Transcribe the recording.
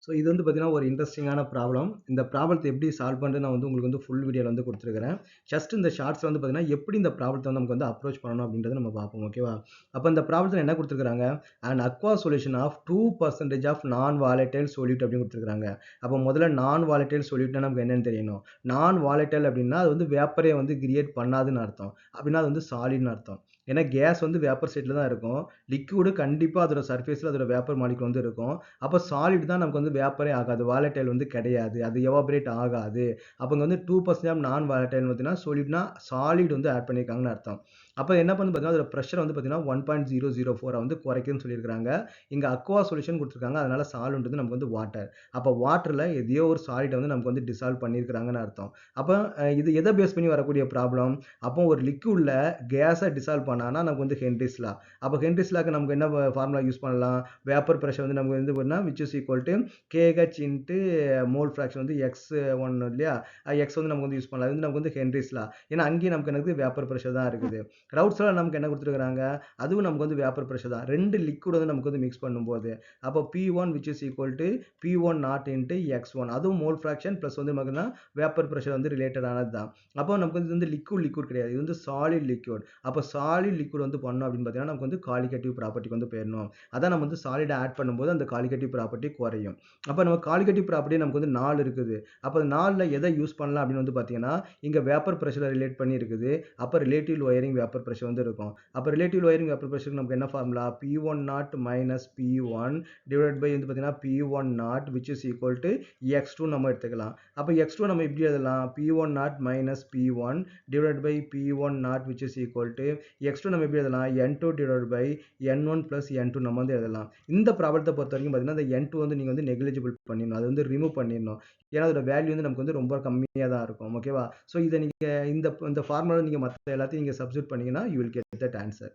So இது வந்து பார்த்தீங்கன்னா ஒரு இன்ட்ரெஸ்டிங்கான ப்ராப்ளம். இந்த ப்ராப்ளத்தை எப்படி சால்வ் பண்ணுறது நான் வந்து உங்களுக்கு வந்து ஃபுல் வீடியோவில் வந்து கொடுத்துருக்கிறேன். ஜஸ்ட் இந்த ஷார்ட்ஸில் வந்து பார்த்தீங்கன்னா எப்படி இந்த ப்ராப்ளத்தை வந்து நமக்கு வந்து அப்ரோச் பண்ணணும் அப்படின்றத நம்ம பார்ப்போம். ஓகேவா? அப்போ இந்த ப்ராப்ளத்தில் என்ன கொடுத்துருக்காங்க, and aqua solution of 2% of non volatile solute அப்படின்னு கொடுத்துருக்காங்க. அப்போ முதல்ல நான் வாலட்டைல் சொல்யூட்னா நமக்கு என்னன்னு தெரியணும். நான் வாலட்டைல் அப்படின்னா அது வந்து வேப்பரே வந்து கிரியேட் பண்ணாதுன்னு அர்த்தம். அப்படின்னா அது வந்து சாலிட்னு அர்த்தம். ஏன்னா கேஸ் வந்து வேப்பர் ஸ்டேட்டில் தான் இருக்கும். லிக்விடு கண்டிப்பாக அதோட சர்ஃபேஸில் அதோட வேப்பர் மாலிகுல் வந்து இருக்கும். அப்போ சாலிட் தான் நமக்கு வந்து வேப்பரே ஆகாது. வாலட்டைல் வந்து கிடையாது. அது எவாபரேட் ஆகாது. அப்போ இங்க வந்து 2% ஆஃப் நான் வாலட்டைல் பார்த்தீங்கன்னா சொல்யூட்னா சாலிட் வந்து ஆட் பண்ணியிருக்காங்கன்னு அர்த்தம். அப்போ என்ன பண்ணுது பார்த்தீங்கன்னா அதோட ப்ரெஷர் வந்து பார்த்தீங்கன்னா 1.004 வந்து குறைக்குதுன்னு சொல்லியிருக்காங்க. இங்க அக்வா சொல்யூஷன் கொடுத்துருக்காங்க. அதனால சால்ட் வந்து நமக்கு வந்து வாட்டர். அப்போ வாட்டர்ல எதையோ ஒரு சாலிட் வந்து நமக்கு வந்து டிசால்வ் பண்ணியிருக்காங்கன்னு அர்த்தம். அப்போ இது எதை பேஸ் பண்ணி வரக்கூடிய ப்ராப்ளம்? அப்போ ஒரு லிக்விட்ல கேஸை டிசால்வ் பண்ணானா நமக்கு வந்து ஹென்ரிஸ் லா. அப்போ ஹென்ரிஸ் லாக்கு நமக்கு என்ன ஃபார்முலா யூஸ் பண்ணலாம்? வேப்பர் பிரஷர் வந்து நமக்கு வந்து பார்த்தீங்கன்னா which is equal to KH into mole fraction வந்து X1 இல்லையா? X வந்து நமக்கு வந்து யூஸ் பண்ணலாம். இது வந்து நமக்கு வந்து ஹென்ரிஸ் லா. ஏன்னா அங்கேயும் நமக்கு எனக்கு வேப்பர் பிரஷர் தான் இருக்குது. ரவுட்ஸ்ல நமக்கு என்ன கொடுத்துருக்காங்க? அதுவும் நமக்கு வந்து வேப்பர் பிரஷர் தான். 2 லிக்விட் வந்து நமக்கு வந்து மிக்ஸ் பண்ணும்போது அப்போ P1 which is equal to P1 not into X1 அதுவும் மோல் ஃப்ராக்ஷன் ப்ளஸ் வந்து நமக்கு வேப்பர் பிரஷர் வந்து ரிலேட்டட் ஆனது தான். அப்போ நமக்கு வந்து லிக்விட் கிடையாது. இது வந்து சாலிட் லிக்விட். அப்போ சாலிட் லிக்விட் வந்து பண்ணோம் அப்படின்னு பார்த்தீங்கன்னா நமக்கு வந்து காலிகேட்டிவ் ப்ராப்பர்ட்டிக்கு வந்து போயிடணும். அதான் நம்ம வந்து சாலிட் ஆட் பண்ணும்போது அந்த காலிகேட்டிவ் ப்ராப்பர்ட்டி குறையும். அப்போ நம்ம காலிகேட்டிவ் ப்ராப்பர்ட்டி நமக்கு வந்து 4 இருக்குது. அப்போ 4ல எதை யூஸ் பண்ணலாம் அப்படின்னு வந்து பார்த்தீங்கன்னா இங்க வேப்பர் பிரஷரை ரிலேட் பண்ணி இருக்குது. அப்போ ரிலேட்டிவ் லோயரிங் வேப்பர் பிரஷர் வந்து இருக்கும். அப்போ ரிலேட்டிவ் லோயரிங் வேப்பர் பிரஷருக்கு நமக்கு என்ன formula? P1 naught minus P1 divide by வந்து பார்த்தீங்கன்னா P1 naught which is equal to X2 நம்ம எடுத்துக்கலாம். அப்போ X2 நம்ம எப்படி எழுதலாம்? P1 naught minus P1 divide by P1 naught which is equal to X2 நம்ம எப்படி எழுதலாம்? N2 divide by N1 plus N2 நம்ம வந்து எழுதலாம். இந்த ப்ராப்ளத்தை பொறுத்த வரைக்கும் பார்த்தீங்கன்னா இந்த N2 வந்து நீங்க வந்து நெக்லிஜிபிள் பண்ணிடணும். அது வந்து ரிமூவ் பண்ணிடணும். ஏன்னா அதோட வேல்யூ வந்து நமக்கு வந்து ரொம்ப கம்மியாக தான் இருக்கும். ஓகேவா? ஸோ இதை நீங்க இந்த ஃபார்முலா நீங்க மற்ற எல்லாத்தையும் நீங்க சப்ஸ்டிட்யூட் பண்ணீங்கன்னா you will get that answer.